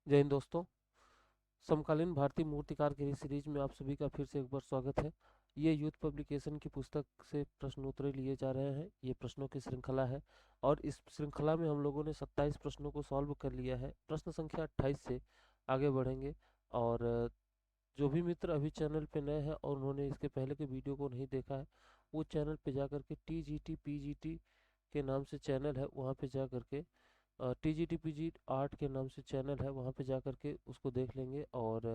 जय हिंद दोस्तों। समकालीन भारतीय मूर्तिकार की इस सीरीज में आप सभी का फिर से एक बार स्वागत है। ये यूथ पब्लिकेशन की पुस्तक से प्रश्नोत्तरी लिए जा रहे हैं। ये प्रश्नों की श्रृंखला है और इस श्रृंखला में हम लोगों ने 27 प्रश्नों को सॉल्व कर लिया है। प्रश्न संख्या 28 से आगे बढ़ेंगे। और जो भी मित्र अभी चैनल पे नए हैं और उन्होंने इसके पहले के वीडियो को नहीं देखा है, वो चैनल पे जा करके TGT PGT के नाम से चैनल है, वहाँ पे जा करके TGT PG आर्ट के नाम से चैनल है, वहाँ पे जा करके उसको देख लेंगे और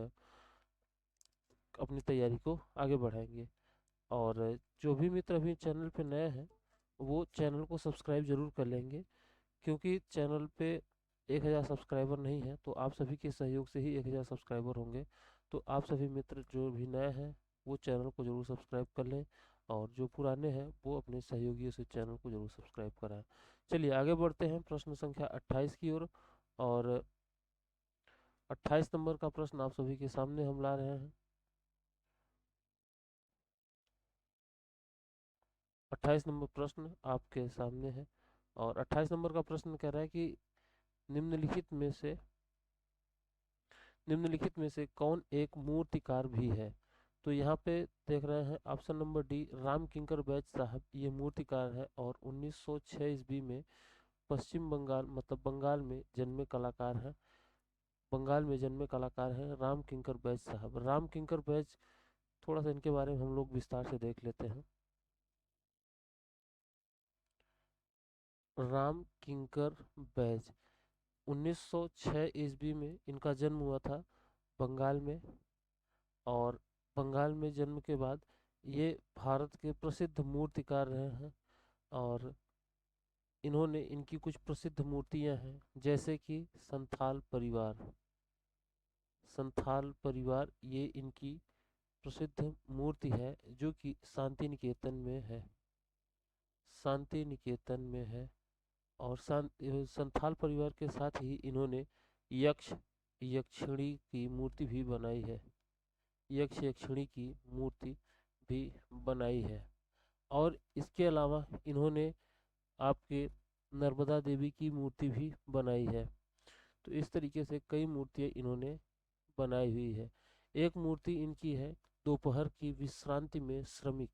अपनी तैयारी को आगे बढ़ाएंगे। और जो भी मित्र अभी चैनल पे नए हैं, वो चैनल को सब्सक्राइब जरूर कर लेंगे, क्योंकि चैनल पे 1000 सब्सक्राइबर नहीं है, तो आप सभी के सहयोग से ही 1000 सब्सक्राइबर होंगे। तो आप सभी मित्र जो भी नए हैं, वो चैनल को जरूर सब्सक्राइब कर लें, और जो पुराने हैं वो अपने सहयोगियों से चैनल को जरूर सब्सक्राइब कराएं। चलिए आगे बढ़ते हैं प्रश्न संख्या 28 की ओर। और 28 नंबर का प्रश्न आप सभी के सामने हम ला रहे हैं। 28 नंबर प्रश्न आपके सामने है। और 28 नंबर का प्रश्न कह रहा है कि निम्नलिखित में से निम्नलिखित में से कौन एक मूर्तिकार भी है। तो यहाँ पे देख रहे हैं ऑप्शन नंबर डी, राम किंकर बैच साहब ये मूर्तिकार है और 1906 ईस्वी में पश्चिम बंगाल मतलब बंगाल में जन्मे कलाकार हैं। बंगाल में जन्मे कलाकार हैं राम किंकर बैच साहब। राम किंकर बैच, थोड़ा सा इनके बारे में हम लोग विस्तार से देख लेते हैं। राम किंकर बैच 1906 ईस्वी में इनका जन्म हुआ था बंगाल में। और बंगाल में जन्म के बाद ये भारत के प्रसिद्ध मूर्तिकार रहे हैं। और इन्होंने इनकी कुछ प्रसिद्ध मूर्तियां हैं, जैसे कि संथाल परिवार। संथाल परिवार ये इनकी प्रसिद्ध मूर्ति है, जो कि शांति निकेतन में है। शांति निकेतन में है। और संथाल परिवार के साथ ही इन्होंने यक्ष यक्षिणी की मूर्ति भी बनाई है। यक्ष यक्षिणी की मूर्ति भी बनाई है। और इसके अलावा इन्होंने आपके नर्मदा देवी की मूर्ति भी बनाई है। तो इस तरीके से कई मूर्तियाँ इन्होंने बनाई हुई है। एक मूर्ति इनकी है दोपहर की विश्रांति में श्रमिक।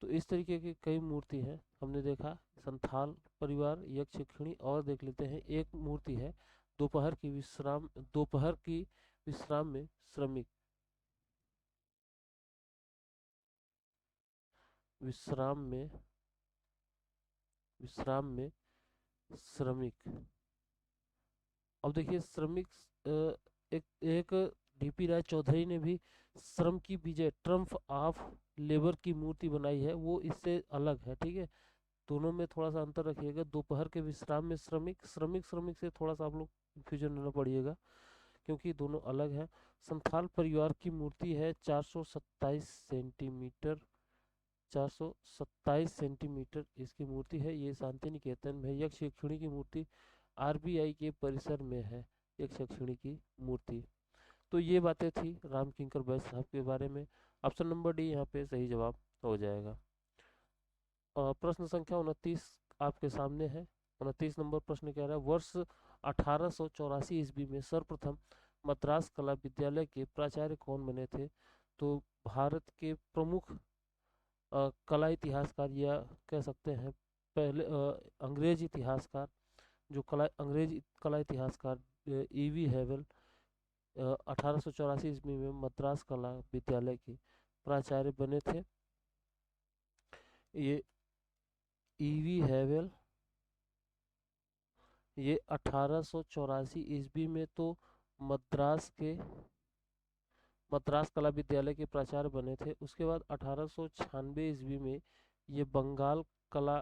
तो इस तरीके की कई मूर्ति हैं हमने देखा। संथाल परिवार, यक्ष यक्षिणी, और देख लेते हैं एक मूर्ति है दोपहर की विश्राम में श्रमिक। विश्राम में विश्राम में श्रमिक। अब देखिए श्रमिक, एक एक डीपी राय चौधरी ने भी श्रम की विजय, ट्रम्फ ऑफ लेबर की मूर्ति बनाई है, वो इससे अलग है। ठीक है, दोनों में थोड़ा सा अंतर रखिएगा। दोपहर के विश्राम में श्रमिक, श्रमिक श्रमिक से थोड़ा सा आप लोग कंफ्यूजन न पड़िएगा, क्योंकि दोनों अलग हैं। संथाल परिवार की मूर्ति है 427 सेंटीमीटर। 427 सेंटीमीटर इसकी मूर्ति है, ये शांति निकेतन में है। यक्ष यक्षिणी की मूर्ति RBI के परिसर में है, यक्ष यक्षिणी की मूर्ति। तो ये बातें थी राम किंकर बैस साहब के बारे में। ऑप्शन नंबर डी यहाँ पे सही जवाब हो जाएगा। प्रश्न संख्या 29 आपके सामने है। 29 नंबर प्रश्न कह रहा है, वर्ष 1884 ईस्वी में सर्वप्रथम मद्रास कला विद्यालय के प्राचार्य कौन बने थे। तो भारत के प्रमुख कला इतिहासकार, या कह सकते हैं पहले अंग्रेज इतिहासकार, जो अंग्रेज कला इतिहासकार E.V. हैवेल 1884 ईस्वी में मद्रास कला विद्यालय के प्राचार्य बने थे। ये E.V. हैवेल ये 1884 ईस्वी में तो मद्रास के मद्रास कला विद्यालय के प्राचार्य बने थे। उसके बाद 1896 ईस्वी में ये बंगाल कला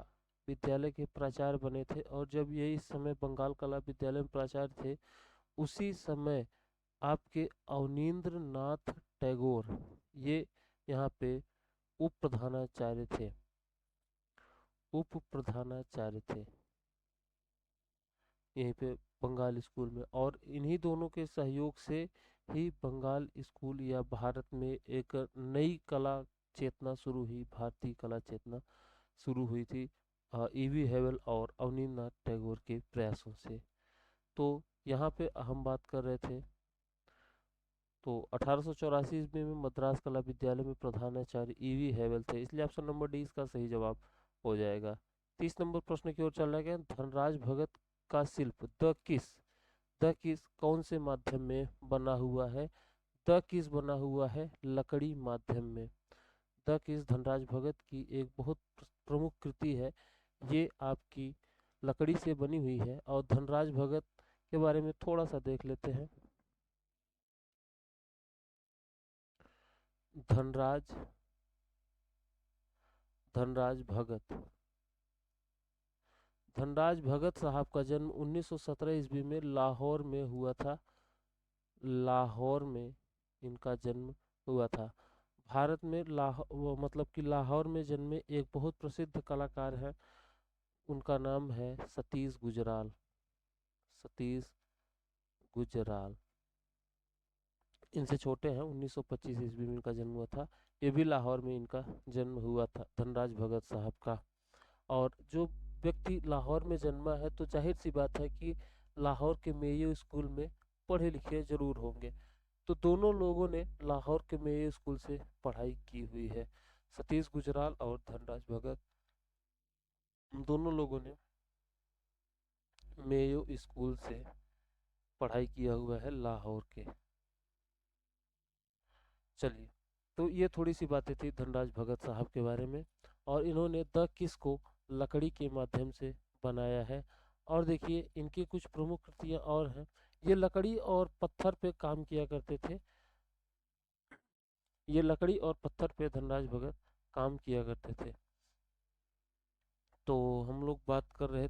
विद्यालय के प्राचार्य बने थे। और जब ये इस समय बंगाल कला विद्यालय में प्राचार्य थे, उसी समय आपके अवनींद्र नाथ टैगोर ये यहाँ पे उप प्रधानाचार्य थे। उप प्रधानाचार्य थे यहीं पे बंगाल स्कूल में। और इन्हीं दोनों के सहयोग से ही बंगाल स्कूल या भारत में एक नई कला चेतना शुरू हुई, भारतीय कला चेतना शुरू हुई थी E.V. हैवेल और अवनींद्रनाथ टैगोर के प्रयासों से। तो यहाँ पे हम बात कर रहे थे, तो 1884 ईस्वी में मद्रास कला विद्यालय में प्रधानाचार्य ईवी हैवल थे, इसलिए ऑप्शन नंबर डी इसका सही जवाब हो जाएगा। 30 नंबर प्रश्न की ओर चला गया। धनराज भगत का शिल्प द किस कौन से माध्यम में बना हुआ है? द किस बना हुआ है लकड़ी माध्यम में। द किस धनराज भगत की एक बहुत प्रमुख कृति है। ये आपकी लकड़ी से बनी हुई है। और धनराज भगत के बारे में थोड़ा सा देख लेते हैं। धनराज धनराज भगत धनराज भगत साहब का जन्म 1917 ईस्वी में लाहौर में हुआ था। लाहौर में इनका जन्म हुआ था। भारत में मतलब कि लाहौर में जन्मे एक बहुत प्रसिद्ध कलाकार है, उनका नाम है सतीश गुजराल। सतीश गुजराल इनसे छोटे हैं। 1925 ईस्वी में इनका जन्म हुआ था। ये भी लाहौर में इनका जन्म हुआ था, धनराज भगत साहब का। और जो व्यक्ति लाहौर में जन्मा है, तो जाहिर सी बात है कि लाहौर के मेयो स्कूल में पढ़े लिखे जरूर होंगे। तो दोनों लोगों ने लाहौर के मेयो स्कूल से पढ़ाई की हुई है। सतीश गुजराल और धनराज भगत दोनों लोगों ने मेयो स्कूल से पढ़ाई किया हुआ है लाहौर के। चलिए, तो ये थोड़ी सी बातें थी धनराज भगत साहब के बारे में। और इन्होंने द किस को लकड़ी के माध्यम से बनाया है। और देखिए, इनकी कुछ प्रमुख कृतियाँ और हैं। ये लकड़ी और पत्थर पे काम किया करते थे। ये लकड़ी और पत्थर पे धनराज भगत काम किया करते थे। तो हम लोग बात कर रहे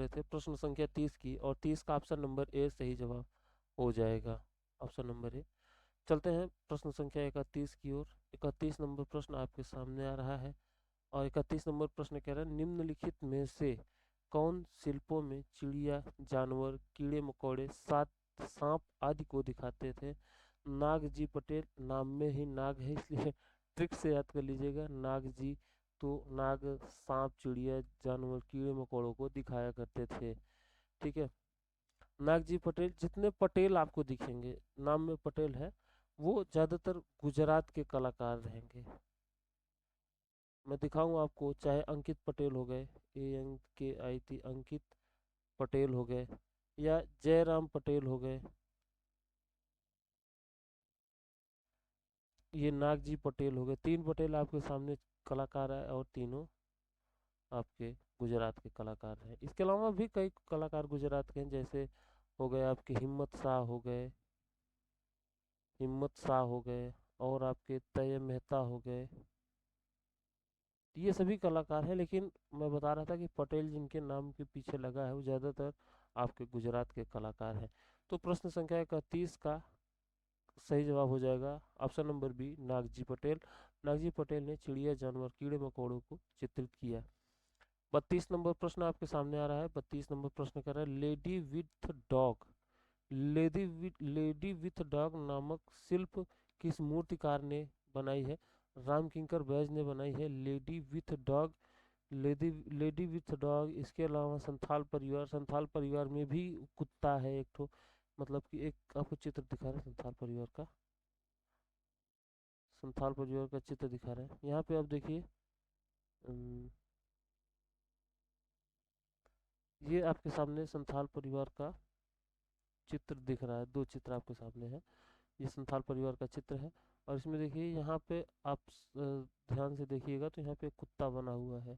थे प्रश्न संख्या 30 की, और 30 का ऑप्शन नंबर ए सही जवाब हो जाएगा। Option number A. चलते हैं प्रश्न संख्या 31 की ओर। 31 नंबर प्रश्न आपके सामने आ रहा है। और 31 नंबर प्रश्न कह रहा है, निम्नलिखित में से कौन शिल्पों में चिड़िया, जानवर, कीड़े मकोड़े, सांप आदि को दिखाते थे? नागजी पटेल, नाम में ही नाग है इसलिए ट्रिक से याद कर लीजिएगा। नागजी, तो नाग सांप, चिड़िया, जानवर, कीड़े मकोड़ों को दिखाया करते थे। ठीक है। नागजी पटेल, जितने पटेल आपको दिखेंगे, नाम में पटेल है, वो ज़्यादातर गुजरात के कलाकार रहेंगे। मैं दिखाऊं आपको, चाहे अंकित पटेल हो गए, ANKIT अंकित पटेल हो गए, या जयराम पटेल हो गए, ये नागजी पटेल हो गए। 3 पटेल आपके सामने कलाकार है, और तीनों आपके गुजरात के कलाकार हैं। इसके अलावा भी कई कलाकार गुजरात के हैं, जैसे हो गए आपके हिम्मत शाह हो गए, और आपके तय मेहता हो गए। ये सभी कलाकार हैं, लेकिन मैं बता रहा था कि पटेल जिनके नाम के पीछे लगा है, वो ज़्यादातर आपके गुजरात के कलाकार हैं। तो प्रश्न संख्या 31 का सही जवाब हो जाएगा option number B, Nagji Patel. Nagji Patel ने चिड़िया, जानवर, कीड़े मकोड़ों को चित्रित किया। 32 नंबर प्रश्न आपके सामने आ रहा है। 32 नंबर प्रश्न कर रहा है, लेडी विथ डॉग नामक शिल्प किस मूर्तिकार ने बनाई है? राम किंकर बैज ने बनाई है लेडी विथ डॉग। इसके अलावा संथाल परिवार में भी कुत्ता है एक ठो, मतलब कि एक आपको चित्र दिखा रहे हैं संथाल परिवार का चित्र दिखा रहे हैं यहाँ पे। आप देखिए, अम, ये आपके सामने संथाल परिवार का चित्र दिख रहा है। 2 चित्र आपके सामने है। ये संथाल परिवार का चित्र है। और इसमें देखिए, यहाँ पे आप ध्यान से देखिएगा, तो यहाँ पे कुत्ता बना हुआ है।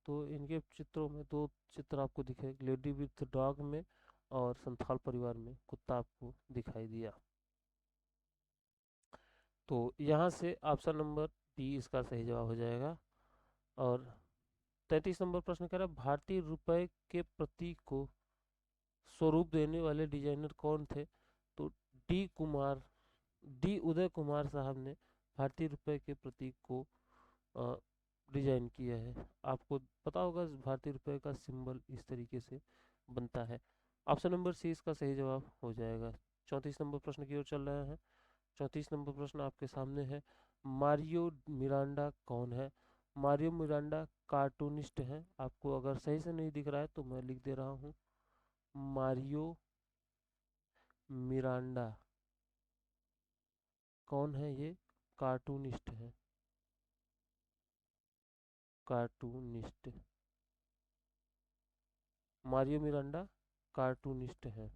तो इनके चित्रों में 2 चित्र आपको दिखे, लेडी विथ डॉग में और संथाल परिवार में कुत्ता आपको दिखाई दिया। तो यहाँ से ऑप्शन नंबर बी इसका सही जवाब हो जाएगा। और 33 नंबर प्रश्न कह रहा है, भारतीय रुपए के प्रतीक को स्वरूप देने वाले डिजाइनर कौन थे? तो डी कुमार डी उदय कुमार साहब ने भारतीय रुपए के प्रतीक को अ, डिजाइन किया है। आपको पता होगा भारतीय रुपए का सिंबल इस तरीके से बनता है। ऑप्शन नंबर सी इसका सही जवाब हो जाएगा। 34 नंबर प्रश्न की ओर चल रहे हैं। 34 नंबर प्रश्न आपके सामने है, मारियो मिरांडा कौन है? मारियो मिरांडा कार्टूनिस्ट हैं। आपको अगर सही से नहीं दिख रहा है तो मैं लिख दे रहा हूँ, मारियो मिरांडा कौन है? ये कार्टूनिस्ट है, कार्टूनिस्ट। मारियो मिरांडा कार्टूनिस्ट है,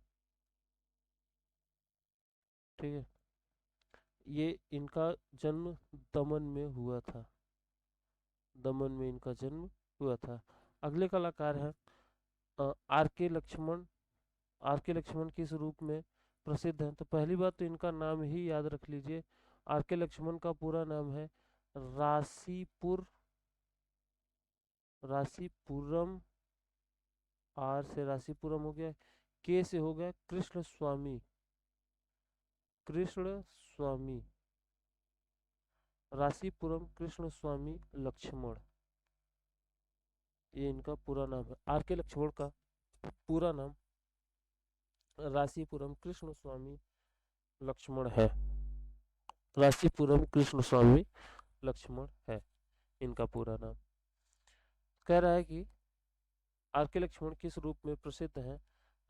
ठीक है। ये इनका जन्म दमन में हुआ था, दमन में इनका जन्म हुआ था। अगले कलाकार हैं आर के लक्ष्मण। आर के लक्ष्मण किस रूप में प्रसिद्ध हैं? तो पहली बात तो इनका नाम ही याद रख लीजिए। आर के लक्ष्मण का पूरा नाम है राशीपुर, राशीपुरम। आर से राशीपुरम हो गया, के से हो गया कृष्ण स्वामी, कृष्ण स्वामी, राशीपुरम कृष्ण स्वामी लक्ष्मण, ये इनका पूरा नाम है। आर के लक्ष्मण का पूरा नाम राशीपुरम कृष्ण स्वामी लक्ष्मण है, राशीपुरम कृष्ण स्वामी लक्ष्मण है इनका पूरा नाम। कह रहा है कि आर के लक्ष्मण किस रूप में प्रसिद्ध हैं?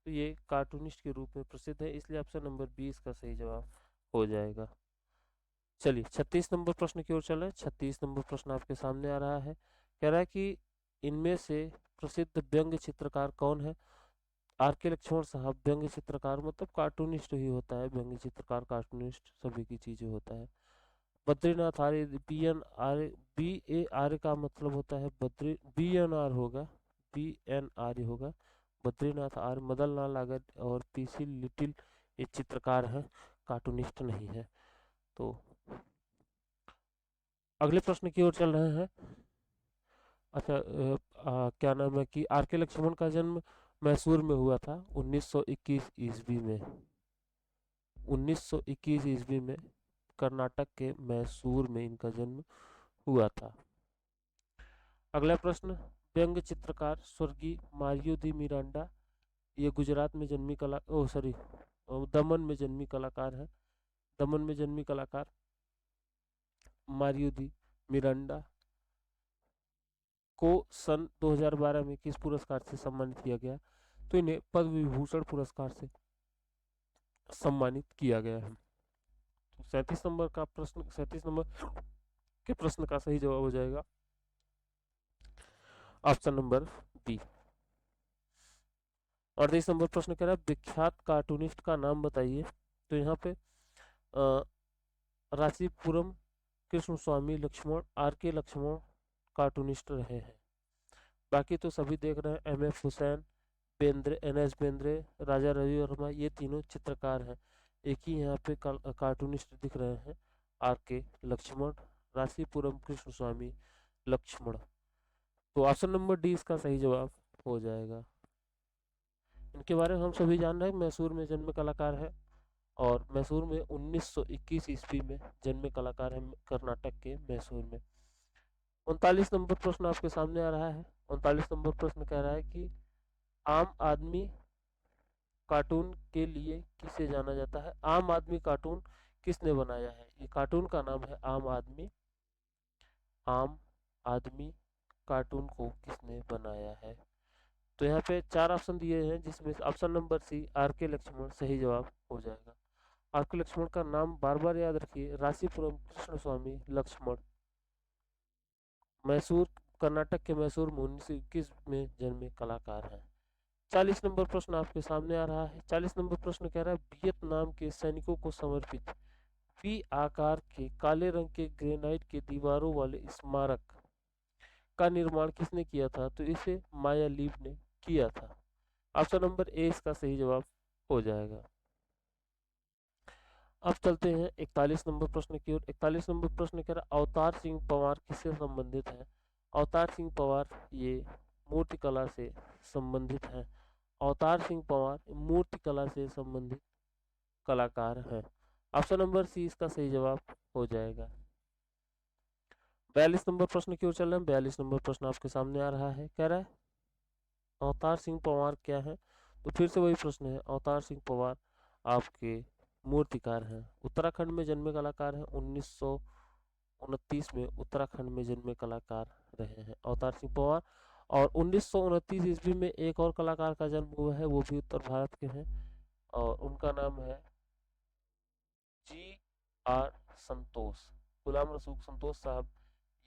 तो ये कार्टूनिस्ट के रूप में प्रसिद्ध है, इसलिए ऑप्शन नंबर 20 का सही जवाब हो जाएगा। चलिए 36 नंबर प्रश्न की ओर चल रहे हैं। 36 नंबर प्रश्न आपके सामने आ रहा है। कह रहा है कि इनमें से प्रसिद्ध व्यंग्य चित्रकार कौन है? आर के लक्ष्मण साहब व्यंग्य चित्रकार मतलब कार्टूनिस्ट ही होता है, व्यंग्य चित्रकार कार्टूनिस्ट सभी की चीजें होता है। बद्रीनाथ आर्य, बी एन आर्य, बी ए आर्य का मतलब होता है बद्री, बी एन आर होगा, बी एन आर्य होगा, बद्रीनाथ आर्य। मदन लाल आगर और पीसी लिटिल ये चित्रकार हैं, कार्टूनिस्ट नहीं है। तो अगले प्रश्न की ओर चल रहे हैं। अच्छा क्या नाम है कि आर के लक्ष्मण का जन्म मैसूर में हुआ था 1921 ईस्वी में, 1921 ईस्वी में कर्नाटक के मैसूर में इनका जन्म हुआ था। अगला प्रश्न, व्यंग्य चित्रकार स्वर्गीय मारियो दी मिरांडा, ये गुजरात में जन्मी कला ओ सॉरी दमन में जन्मी कलाकार है। दमन में जन्मी कलाकार मारियो दी मिरांडा को सन 2012 में किस पुरस्कार से सम्मानित किया गया? तो इन्हें पद्म विभूषण पुरस्कार से सम्मानित किया गया है। तो 37 नंबर का प्रश्न, 37 नंबर के प्रश्न का सही जवाब हो जाएगा ऑप्शन नंबर बी। 38 नंबर प्रश्न कह रहा है विख्यात कार्टूनिस्ट का नाम बताइए। तो यहाँ पे राशीपुरम कृष्ण स्वामी लक्ष्मण, आर के लक्ष्मण कार्टूनिस्ट रहे हैं। बाकी तो सभी देख रहे हैं, M F Husain, Bendre, N S Bendre, Raja Ravi Varma, ये तीनों चित्रकार हैं। एक ही यहाँ पे कार्टूनिस्ट दिख रहे हैं, आर के लक्ष्मण, राशीपुरम कृष्ण स्वामी लक्ष्मण। तो ऑप्शन नंबर डी इसका सही जवाब हो जाएगा। इनके बारे में हम सभी जान रहे हैं, मैसूर में जन्म कलाकार है और मैसूर में 1921 ईस्वी में जन्मे कलाकार है, कर्नाटक के मैसूर में। 39 नंबर प्रश्न आपके सामने आ रहा है। 39 नंबर प्रश्न कह रहा है कि आम आदमी कार्टून के लिए किसे जाना जाता है? आम आदमी कार्टून किसने बनाया है? ये कार्टून का नाम है आम आदमी। आम आदमी कार्टून को किसने बनाया है? तो यहाँ पे 4 ऑप्शन दिए हैं, जिसमें ऑप्शन नंबर सी आर के लक्ष्मण सही जवाब हो जाएगा। आर के लक्ष्मण का नाम बार बार याद रखिए, राशीपुरम कृष्ण स्वामी लक्ष्मण, मैसूर, कर्नाटक के मैसूर में 1921 में जन्मे कलाकार हैं। 40 नंबर प्रश्न आपके सामने आ रहा है। 40 नंबर प्रश्न कह रहा है वियतनाम के सैनिकों को समर्पित वी आकार के काले रंग के ग्रेनाइट के दीवारों वाले स्मारक का निर्माण किसने किया था? तो इसे माया लीव ने किया था। ऑप्शन नंबर ए इसका सही जवाब हो जाएगा। अब चलते हैं 41 नंबर प्रश्न की ओर। 41 नंबर प्रश्न कह रहा अवतार सिंह पवार किससे संबंधित है? अवतार सिंह पवार ये मूर्तिकला से संबंधित है। अवतार सिंह पवार मूर्तिकला से संबंधित कलाकार हैं। ऑप्शन नंबर सी इसका सही जवाब हो जाएगा। 42 नंबर प्रश्न की ओर चल रहे हैं। 42 नंबर प्रश्न आपके सामने आ रहा है। कह रहा है अवतार सिंह पवार क्या है? तो फिर से वही प्रश्न है, अवतार सिंह पवार आपके मूर्तिकार हैं, उत्तराखंड में जन्मे कलाकार हैं, 1900 1929 में उत्तराखंड में जन्मे कलाकार रहे हैं अवतार सिंह पंवार। और 1929 ईस्वी में एक और कलाकार का जन्म हुआ है, वो भी उत्तर भारत के हैं और उनका नाम है जी आर संतोष, गुलाम रसूख संतोष साहब।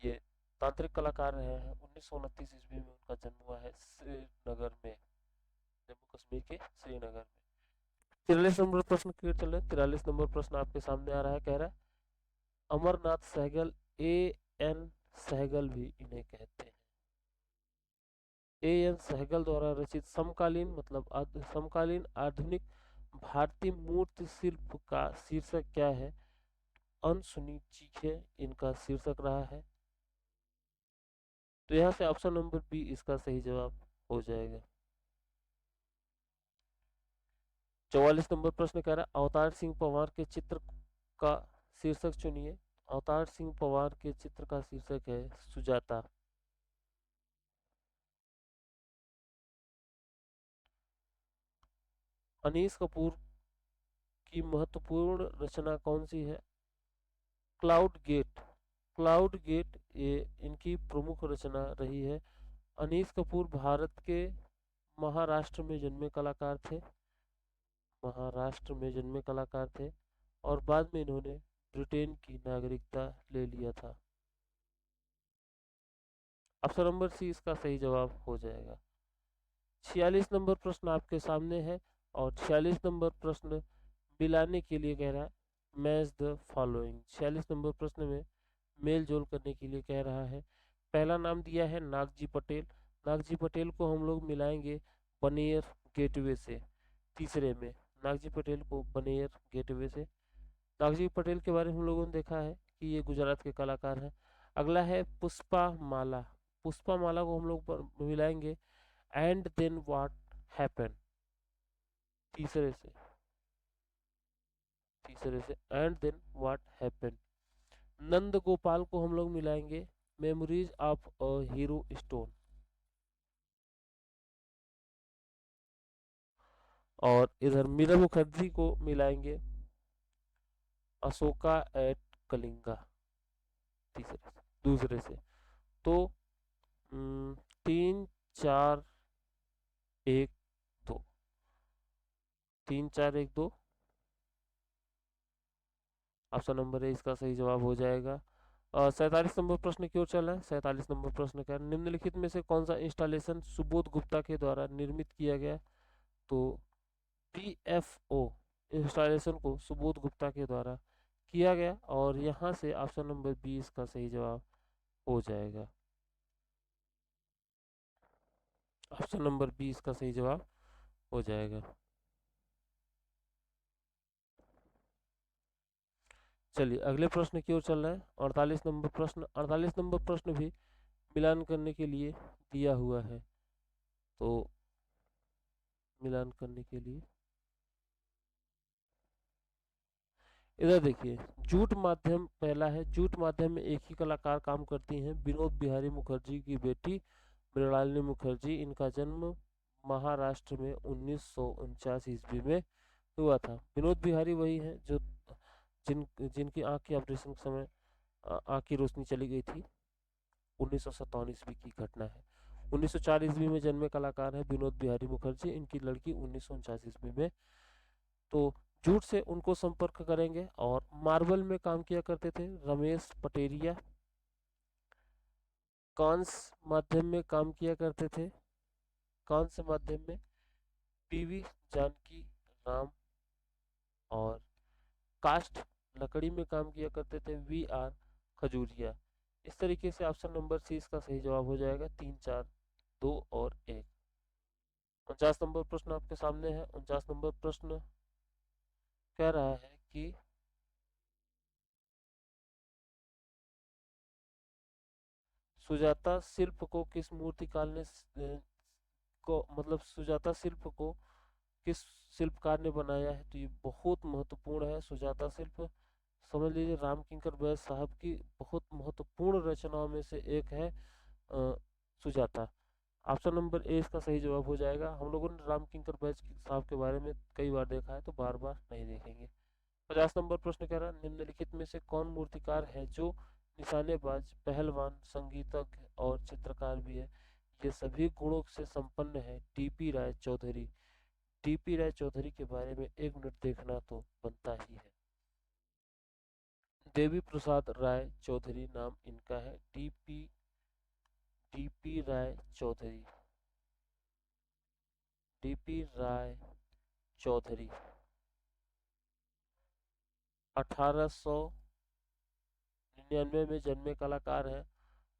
ये तांत्रिक कलाकार रहे हैं। 1929 ईस्वी में उनका जन्म हुआ है श्रीनगर में, जम्मू कश्मीर के श्रीनगर में। 43 नंबर प्रश्न क्लियर चल रहा है। 43 नंबर प्रश्न आपके सामने आ रहा है, कह रहा है अमरनाथ सहगल, ए एन सहगल भी इन्हें कहते हैं। ए एन सहगल द्वारा रचित समकालीन मतलब समकालीन आधुनिक भारतीय मूर्ति शिल्प का शीर्षक क्या है? अनसुनी चीखें इनका शीर्षक रहा है। तो यहाँ से ऑप्शन नंबर बी इसका सही जवाब हो जाएगा। 44 नंबर प्रश्न कह रहा है अवतार सिंह पंवार के चित्र का शीर्षक चुनिए। अवतार सिंह पंवार के चित्र का शीर्षक है सुजाता। अनीस कपूर की महत्वपूर्ण रचना कौन सी है? Cloud gate. क्लाउड गेट ये इनकी प्रमुख रचना रही है। अनीस कपूर भारत के महाराष्ट्र में जन्मे कलाकार थे, महाराष्ट्र में जन्मे कलाकार थे और बाद में इन्होंने ब्रिटेन की नागरिकता ले लिया था। ऑप्शन नंबर सी इसका सही जवाब हो जाएगा। 46 नंबर प्रश्न आपके सामने है और 46 नंबर प्रश्न मिलाने के लिए कह रहा है मैच द फॉलोइंग। 46 नंबर प्रश्न में मेल जोल करने के लिए कह रहा है। पहला नाम दिया है नागजी पटेल। नागजी पटेल को हम लोग मिलाएंगे बनेर गेटवे से। तीसरे में नागजी पटेल को बनेर गेटवे से। नागजी पटेल के बारे में हम लोगों ने देखा है कि ये गुजरात के कलाकार हैं। अगला है पुष्पा माला। पुष्पा माला को हम लोग मिलाएंगे एंड देन व्हाट हैपन। तीसरे से and then what happen. Nand Gopal को हम लोग मिलाएंगे memories of a hero stone. और इधर मीरा मुखर्जी को मिलाएंगे अशोका एट कलिंगा। दूसरे से तो 3 4 1 2, 3 4 1 2 ऑप्शन नंबर ए इसका सही जवाब हो जाएगा। 47 नंबर प्रश्न की ओर चल रहा है। 47 नंबर प्रश्न क्या है? निम्नलिखित में से कौन सा इंस्टॉलेशन सुबोध गुप्ता के द्वारा निर्मित किया गया? तो पीएफओ इंस्टॉलेशन को सुबोध गुप्ता के द्वारा किया गया और यहाँ से ऑप्शन नंबर बी इसका सही जवाब हो जाएगा। ऑप्शन नंबर बी इसका सही जवाब हो जाएगा। चलिए अगले प्रश्न की ओर चल रहा है। 48 नंबर प्रश्न। 48 नंबर प्रश्न भी मिलान करने के लिए दिया हुआ है। तो मिलान करने के लिए इधर देखिए जूट माध्यम पहला है। जूट माध्यम में एक ही कलाकार काम करती हैं, विनोद बिहारी मुखर्जी की बेटी मृणालिनी मुखर्जी। इनका जन्म महाराष्ट्र में 1949 ईस्वी में हुआ था। विनोद बिहारी वही हैं जो जिनकी आंख के ऑपरेशन के समय आंख की रोशनी चली गई थी। 1957 ईस्वी की घटना है। 1904 ईस्वी में जन्मे कलाकार है विनोद बिहारी मुखर्जी। इनकी लड़की 1949 ईस्वी में। तो जूट से उनको संपर्क करेंगे। और मार्बल में काम किया करते थे रमेश पटेरिया। कांस्य माध्यम में काम किया करते थे, कांस्य माध्यम में पीवी जानकी राम। और कास्ट लकड़ी में काम किया करते थे वी आर खजूरिया। इस तरीके से ऑप्शन नंबर सी इसका सही जवाब हो जाएगा। 3 4 2 और 1। 49 नंबर प्रश्न आपके सामने है। 49 नंबर प्रश्न कह रहा है कि सुजाता शिल्प को किस मूर्तिकार ने सुजाता शिल्प को किस शिल्पकार ने बनाया है? तो ये बहुत महत्वपूर्ण है। सुजाता शिल्प समझ लीजिए राम किंकर बैस साहब की बहुत महत्वपूर्ण रचनाओं में से एक है सुजाता। ऑप्शन नंबर ए इसका सही जवाब हो जाएगा। हम लोगों ने राम किंकर बैस साहब के बारे में कई बार देखा है, तो बार बार नहीं देखेंगे। 50 नंबर प्रश्न कह रहा है निम्नलिखित में से कौन मूर्तिकार है जो निशानेबाज, पहलवान, संगीतज्ञ और चित्रकार भी है। ये सभी गुणों से संपन्न है डीपी राय चौधरी। डीपी राय चौधरी के बारे में 1 मिनट देखना तो बनता ही है। देवी प्रसाद राय चौधरी नाम इनका है। डीपी राय चौधरी। डीपी राय चौधरी 1899 में जन्मे कलाकार हैं।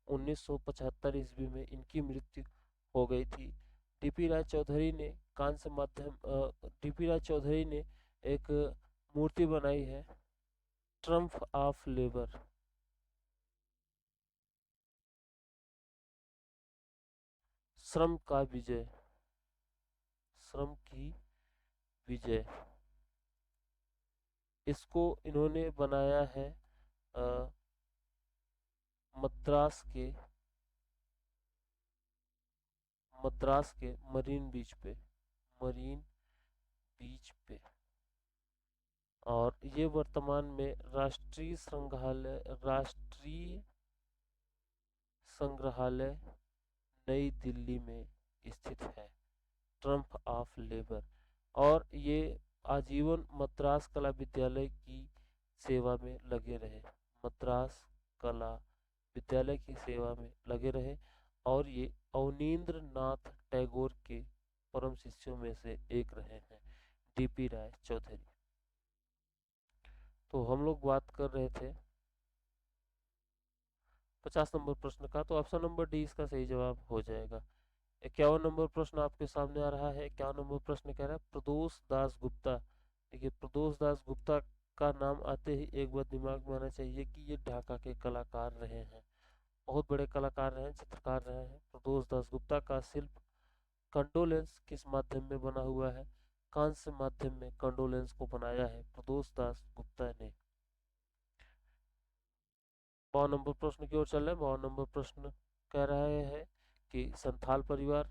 1975 ईस्वी में इनकी मृत्यु हो गई थी। डीपी राय चौधरी ने कांस्य माध्यम डीपी राय चौधरी ने एक मूर्ति बनाई है, ट्रम्फ ऑफ लेबर। श्रम का विजय, श्रम की विजय, इसको इन्होंने बनाया है मद्रास के मरीन बीच पे, मरीन बीच पे। और ये वर्तमान में राष्ट्रीय संग्रहालय नई दिल्ली में स्थित है, ट्रम्प ऑफ लेबर। और ये आजीवन मद्रास कला विद्यालय की सेवा में लगे रहे, मद्रास कला विद्यालय की सेवा में लगे रहे। और ये अवनींद्र नाथ टैगोर के परम शिष्यों में से एक रहे हैं, डीपी राय चौधरी। तो हम लोग बात कर रहे थे 50 नंबर प्रश्न का, तो ऑप्शन नंबर डी इसका सही जवाब हो जाएगा। 51 नंबर प्रश्न आपके सामने आ रहा है। 51 नंबर प्रश्न कह रहा है प्रदोष दास गुप्ता। देखिए, प्रदोष दास गुप्ता का नाम आते ही एक बात दिमाग में आना चाहिए कि ये ढाका के कलाकार रहे हैं, बहुत बड़े कलाकार रहे हैं, चित्रकार रहे हैं। प्रदोष दास गुप्ता का शिल्प कंडोलेंस किस माध्यम में बना हुआ है? कांस्य माध्यम में कंडोलेंस को बनाया है प्रदोष दास गुप्ता ने। 52 नंबर प्रश्न की ओर चल रहे हैं। 52 नंबर प्रश्न कह रहा है कि संथाल परिवार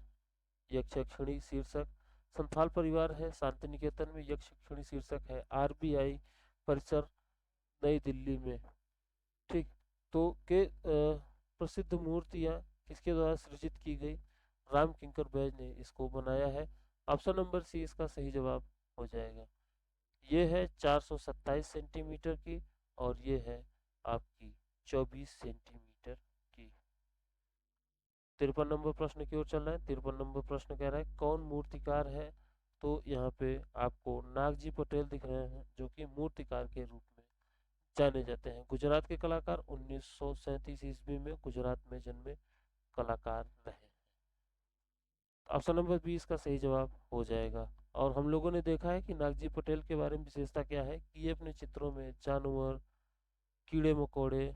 यक्षिणी शीर्षक। संथाल परिवार है शांति निकेतन में, यक्षिणी शीर्षक है आरबीआई परिसर नई दिल्ली में। ठीक, तो के प्रसिद्ध मूर्तियां किसके द्वारा सृजित की गई? राम किंकर बैज ने इसको बनाया है। ऑप्शन नंबर सी इसका सही जवाब हो जाएगा। ये है 427 सेंटीमीटर की और ये है आपकी 24 सेंटीमीटर की। 53 नंबर प्रश्न की ओर चल रहा है। 53 नंबर प्रश्न कह रहा है कौन मूर्तिकार है? तो यहाँ पे आपको नागजी पटेल दिख रहे हैं जो कि मूर्तिकार के रूप में जाने जाते हैं। गुजरात के कलाकार, 1937 ईस्वी में गुजरात में जन्मे कलाकार रहे। ऑप्शन नंबर बी इसका सही जवाब हो जाएगा। और हम लोगों ने देखा है कि नागजी पटेल के बारे में विशेषता क्या है कि ये अपने चित्रों में जानवर, कीड़े मकोड़े,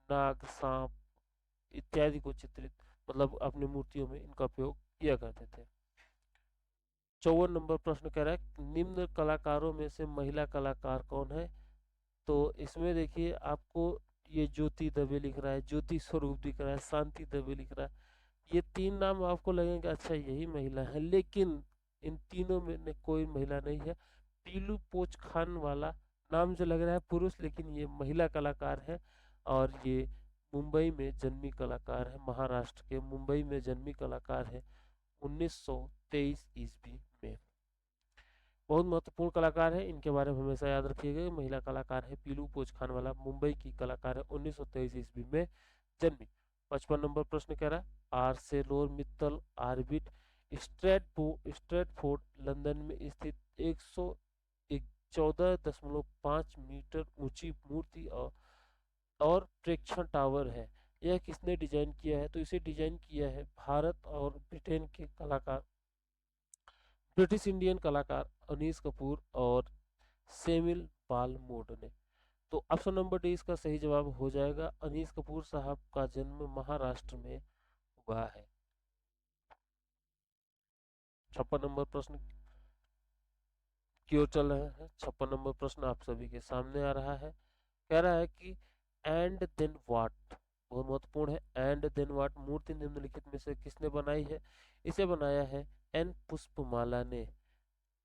नाग, सांप इत्यादि को चित्रित, मतलब अपनी मूर्तियों में इनका उपयोग किया करते थे। 54 नंबर प्रश्न कह रहा है निम्न कलाकारों में से महिला कलाकार कौन है? तो इसमें देखिए आपको ये ज्योति दवे लिख रहा है, ज्योति स्वरूप दिख रहा है, शांति दवे लिख रहा है। ये 3 नाम आपको लगेंगे अच्छा यही महिला है, लेकिन इन तीनों में ने कोई महिला नहीं है। पीलू पोच खान वाला नाम जो लग रहा है पुरुष, लेकिन ये महिला कलाकार है। और ये मुंबई में जन्मी कलाकार है, महाराष्ट्र के मुंबई में जन्मी कलाकार है 1923 ईस्वी में। बहुत महत्वपूर्ण कलाकार है, इनके बारे में हमेशा याद रखिएगा। महिला कलाकार है पीलू पोच खान वाला, मुंबई की कलाकार है, 1923 ईस्वी में जन्मी। 55 नंबर प्रश्न कह रहा है आर्सेलोर मित्तल आर्बिट स्ट्रेटफोर्ड लंदन में स्थित 114.5 मीटर ऊंची मूर्ति और प्रेक्षण टावर है, यह किसने डिजाइन किया है? तो इसे डिजाइन किया है भारत और ब्रिटेन के कलाकार, ब्रिटिश इंडियन कलाकार अनीस कपूर और सेमिल बालमोड ने। तो ऑप्शन नंबर डी इसका सही जवाब हो जाएगा। अनीस कपूर साहब का जन्म महाराष्ट्र में हुआ है। 56 नंबर प्रश्न की ओर चल रहे हैं। 56 नंबर प्रश्न आप सभी के सामने आ रहा है। कह रहा है कि एंड देन व्हाट, बहुत महत्वपूर्ण है। एंड देन व्हाट मूर्ति निम्नलिखित में से किसने बनाई है? इसे बनाया है एन पुष्पमाला ने।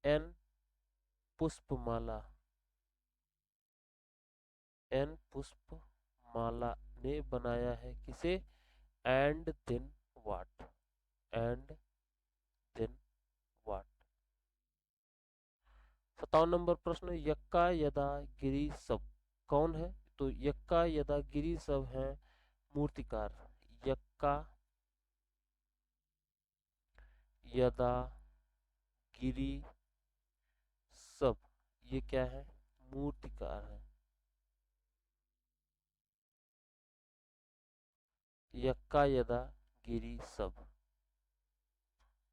एन पुष्पमाला, एन पुष्पमाला माला ने बनाया है किसे? And then what? And then what? 57 number प्रश्न, यक्का यदा गिरी सब कौन है? तो यक्का यदा गिरी सब है मूर्तिकार। यक्का यदा गिरी सब, ये क्या है? मूर्तिकार है। यक्का यदा गिरी सब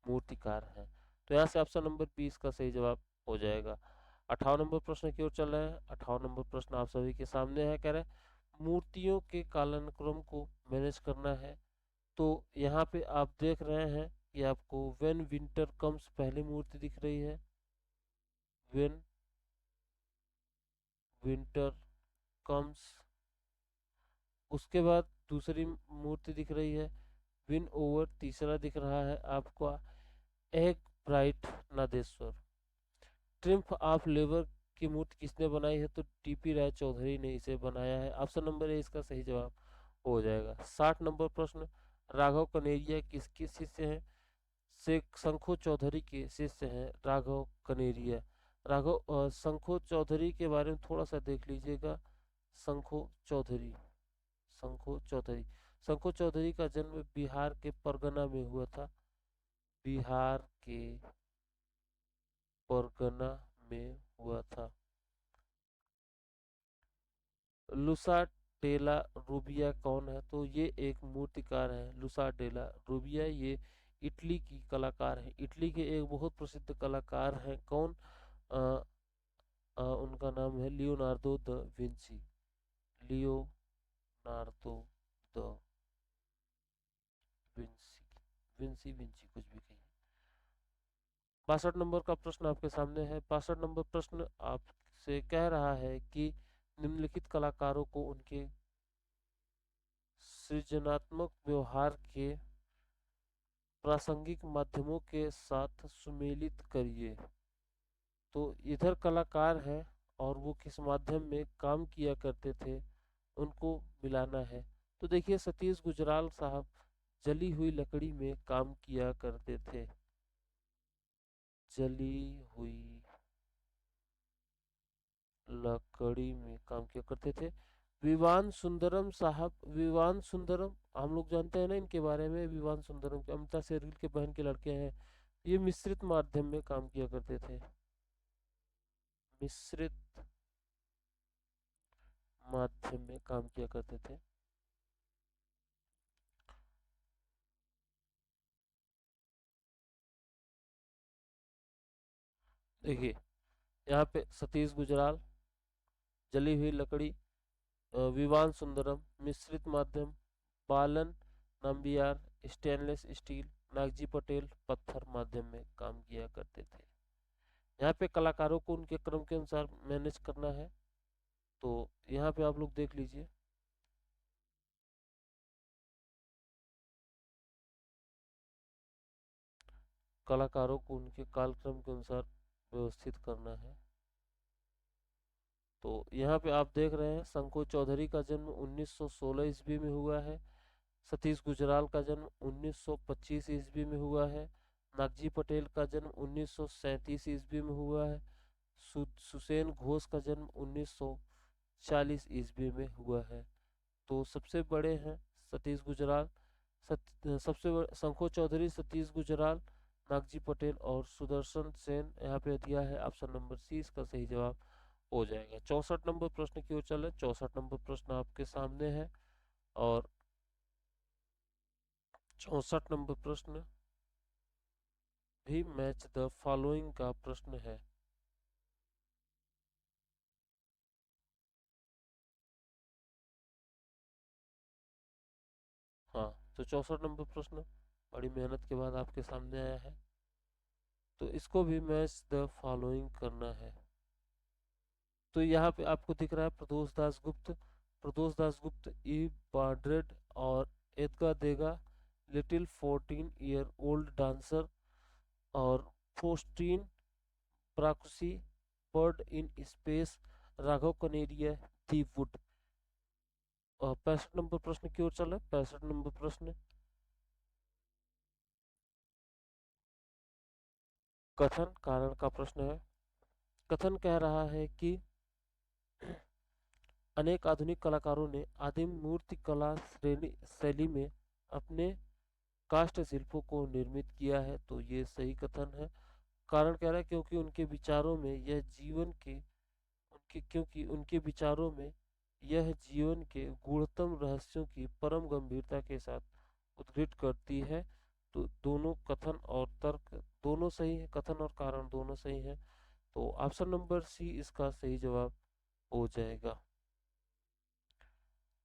मूर्तिकार है। तो यहाँ से ऑप्शन नंबर 20 का सही जवाब हो जाएगा। 58 नंबर प्रश्न की ओर चल रहे हैं। 58 नंबर प्रश्न आप सभी के सामने है। कह रहे मूर्तियों के कालानुक्रम को मैनेज करना है। तो यहाँ पे आप देख रहे हैं कि आपको व्हेन विंटर कम्स पहली मूर्ति दिख रही है। व्हेन विंटर कम्स, उसके बाद दूसरी मूर्ति दिख रही है। विन ओवर तीसरा दिख रहा है आपका। एक ब्राइट नादेश्वर। ट्रिम्फ ऑफ लेबर की मूर्ति किसने बनाई है? तो टीपी राय चौधरी ने इसे बनाया है। ऑप्शन नंबर ए इसका सही जवाब हो जाएगा। 60 नंबर प्रश्न, राघव कनेरिया किसके शिष्य हैं? से शंखो चौधरी के शिष्य हैं राघव कनेरिया। शंखो चौधरी के बारे में थोड़ा सा देख लीजिएगा। शंखो चौधरी, शंखो चौधरी, शंखो चौधरी का जन्म बिहार के परगना में हुआ था। बिहार के परगना में हुआ था। लुसा डेला रूबिया कौन है? तो ये एक मूर्तिकार है। लुसा डेला रूबिया ये इटली की कलाकार है। इटली के एक बहुत प्रसिद्ध कलाकार हैं। कौन? अ, उनका नाम है Leonardo the Vinci. Leonardo the Vinci, Vinci Vinci कुछ भी कहिए। 62 नंबर का प्रश्न आपके सामने है। 62 नंबर प्रश्न आपसे कह रहा है कि निम्नलिखित कलाकारों को उनके सृजनात्मक व्यवहार के प्रासंगिक माध्यमों के साथ सुमेलित करिए। तो इधर कलाकार है और वो किस माध्यम में काम किया करते थे, उनको मिलाना है। तो देखिए सतीश गुजराल साहब जली हुई लकड़ी में काम किया करते थे। जली हुई लकड़ी में काम किया करते थे। विवान सुंदरम साहब, विवान सुंदरम हम लोग जानते हैं ना इनके बारे में। विवान सुंदरम के अमिता शेरगिल के बहन के लड़के हैं। ये मिश्रित माध्यम में काम किया करते थे। मिश्रित माध्यम में काम किया करते थे। देखिए यहाँ पे सतीश गुजराल, जली हुई लकड़ी, विवान सुंदरम, मिश्रित माध्यम, बालन नंबियार, स्टेनलेस स्टील, नागजी पटेल पत्थर माध्यम में काम किया करते थे। यहाँ पे कलाकारों को उनके क्रम के अनुसार मैनेज करना है। तो यहाँ पे आप लोग देख लीजिए। कलाकारों को उनके कालक्रम के अनुसार व्यवस्थित करना है। तो यहाँ पे आप देख रहे हैं शंको चौधरी का जन्म 1916 ईस्वी में हुआ है। सतीश गुजराल का जन्म 1925 ईस्वी में हुआ है। नागजी पटेल का जन्म 1937 ईस्वी में हुआ है। सुसेन घोष का जन्म 1940 ईस्वी में हुआ है। तो सबसे बड़े हैं सतीश गुजराल, सबसे बड़े शंखो चौधरी, सतीश गुजराल, नागजी पटेल और सुदर्शन सेन। यहाँ पे दिया है ऑप्शन नंबर सी इसका सही जवाब हो जाएगा। 64 नंबर प्रश्न की ओर चले। 64 नंबर प्रश्न आपके सामने है और 64 नंबर प्रश्न भी मैच द फॉलोइंग का प्रश्न है। हाँ, तो 64 नंबर प्रश्न बड़ी मेहनत के बाद आपके सामने आया है। तो इसको भी मैच द फॉलोइंग करना है। तो यहाँ पे आपको दिख रहा है प्रदोष दास गुप्त, प्रदोष दास गुप्त, ई बाड्रेड और एदगा देगा, लिटिल 14 ईयर ओल्ड डांसर और फोस्टीन प्राकुसी, bird in space, Raghav Kaneria, the wood. 65 number प्रश्न की ओर चल रहा है। 65 नंबर प्रश्न कथन कारण का प्रश्न है। कथन कह रहा है कि अनेक आधुनिक कलाकारों ने आदिम मूर्ति कला श्रेणी शैली में अपने काष्ठ शिल्पों को निर्मित किया है, तो ये सही कथन है। कारण कह रहा है क्योंकि उनके विचारों में यह जीवन के उनके क्योंकि उनके विचारों में यह जीवन के गूढ़तम रहस्यों की परम गंभीरता के साथ उद्घाटित करती है। तो दोनों कथन और तर्क दोनों सही है, कथन और कारण दोनों सही है। तो ऑप्शन नंबर सी इसका सही जवाब हो जाएगा।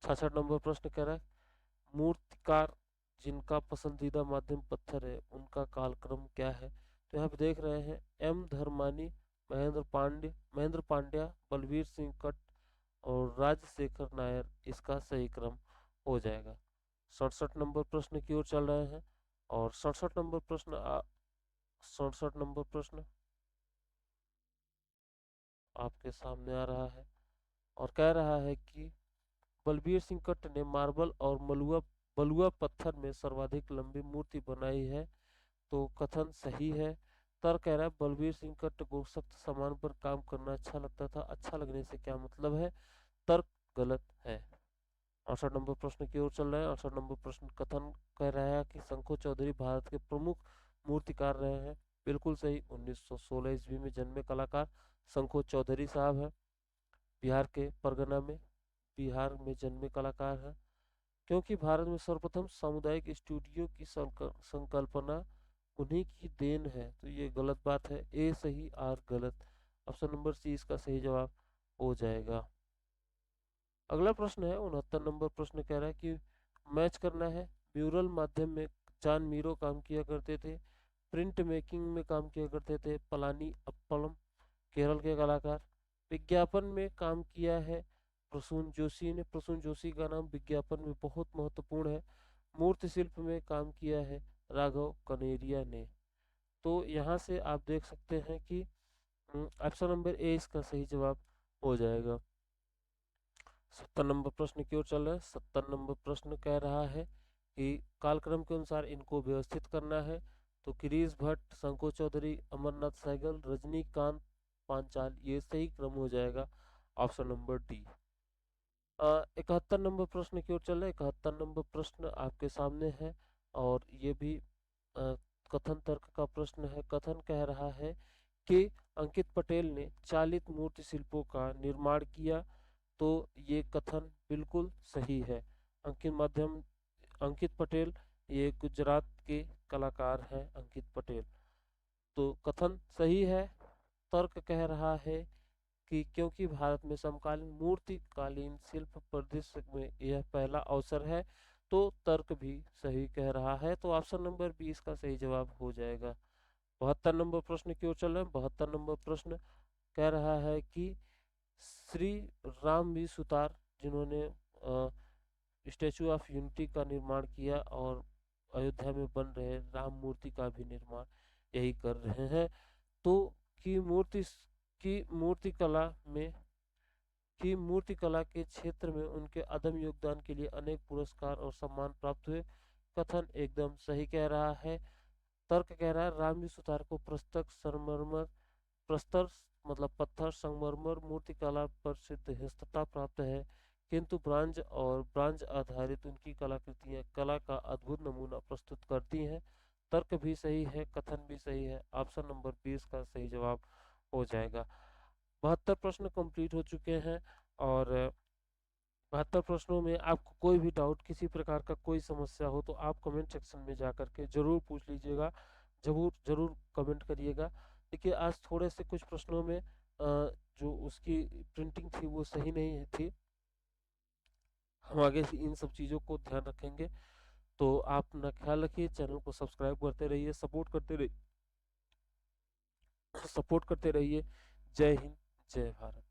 66 नंबर प्रश्न कह रहा है मूर्तिकार जिनका पसंदीदा माध्यम पत्थर है उनका कालक्रम क्या है। तो यहाँ पे देख रहे हैं एम धर्मानी, महेंद्र पांड्या, बलवीर सिंह कट और राजशेखर नायर इसका सही क्रम हो जाएगा। 67 नंबर प्रश्न की ओर चल रहे हैं और 67 नंबर प्रश्न आपके सामने आ रहा है और कह रहा है कि बलबीर सिंह कट्ट ने मार्बल और बलुआ पत्थर में सर्वाधिक लंबी मूर्ति बनाई है, तो कथन सही है। तर्क कह रहा है बलबीर सिंह कट्ट को सख्त सामान पर काम करना अच्छा लगता था, अच्छा लगने से क्या मतलब है। तर्क गलत है। 68 नंबर प्रश्न की ओर चल रहा है। 68 नंबर प्रश्न कथन कह रहा है कि शंखो चौधरी भारत के प्रमुख मूर्तिकार रहे हैं, बिल्कुल सही। 1916 ईस्वी में जन्मे कलाकार शंखो चौधरी साहब हैं। बिहार के परगना में बिहार में जन्मे कलाकार हैं। क्योंकि भारत में सर्वप्रथम सामुदायिक स्टूडियो की संकल्पना उन्हीं की देन है, तो ये गलत बात है। ए सही आर गलत। ऑप्शन नंबर सी इसका सही जवाब हो जाएगा। अगला प्रश्न है 69 नंबर प्रश्न कह रहा है कि मैच करना है। म्यूरल माध्यम में जॉन मीरो काम किया करते थे, प्रिंट मेकिंग में काम किया करते थे पलानी अप्पलम केरल के कलाकार, विज्ञापन में काम किया है प्रसून जोशी ने। प्रसून जोशी का नाम विज्ञापन में बहुत महत्वपूर्ण है। मूर्ति शिल्प में काम किया है राघव कनेरिया ने। तो यहाँ से आप देख सकते हैं कि ऑप्शन नंबर ए इसका सही जवाब हो जाएगा। 70 नंबर प्रश्न की ओर चल रहा है। 70 नंबर प्रश्न कह रहा है कि कालक्रम के अनुसार इनको व्यवस्थित करना है, तो गिरीश भट्ट, शंको चौधरी, अमरनाथ सहगल, रजनीकांत पांचाल ये सही क्रम हो जाएगा। Option number D. 71 नंबर प्रश्न की ओर चल रहा है। 71 नंबर प्रश्न आपके सामने है और ये भी अ, कथन तर्क का प्रश्न है। कथन कह रहा है कि अंकित पटेल ने चालित मूर्ति शिल्पों का निर्माण किया, तो ये कथन बिल्कुल सही है। अंकित पटेल ये गुजरात के कलाकार हैं अंकित पटेल, तो कथन सही है। तर्क कह रहा है कि क्योंकि भारत में समकालीन मूर्तिकालीन शिल्प परिदृश्य में यह पहला अवसर है, तो तर्क भी सही कह रहा है। तो ऑप्शन नंबर बी इसका सही जवाब हो जाएगा। 72 नंबर प्रश्न की ओर चल रहे हैं। 72 नंबर प्रश्न कह रहा है कि श्री राम वी सुतार जिन्होंने स्टैचू ऑफ यूनिटी का निर्माण किया और अयोध्या में बन रहे राम मूर्ति का भी निर्माण यही कर रहे हैं, तो की मूर्ति की मूर्ति कला में की मूर्ति कला के क्षेत्र में उनके अदम्य योगदान के लिए अनेक पुरस्कार और सम्मान प्राप्त हुए। कथन एकदम सही कह रहा है। तर्क कह रहा है रामजी सुतार को प्रस्तर मतलब पत्थर संगमरमर मूर्ति कला पर सिद्धहस्तता प्राप्त है, किंतु ब्रांज आधारित उनकी कलाकृतियां कला का अद्भुत नमूना प्रस्तुत करती हैं। तर्क भी सही है, कथन भी सही है। ऑप्शन नंबर 20 का सही जवाब हो जाएगा। 72 प्रश्न कंप्लीट हो चुके हैं और 72 प्रश्नों में आपको कोई भी डाउट किसी प्रकार का कोई समस्या हो तो आप कमेंट सेक्शन में जा करके जरूर पूछ लीजिएगा, जरूर जरूर कमेंट करिएगा। देखिए आज थोड़े से कुछ प्रश्नों में जो उसकी प्रिंटिंग थी वो सही नहीं थी, हम आगे से इन सब चीज़ों को ध्यान रखेंगे। तो आप अपना ख्याल रखिए, चैनल को सब्सक्राइब करते रहिए, सपोर्ट करते रहिए। जय हिंद, जय भारत।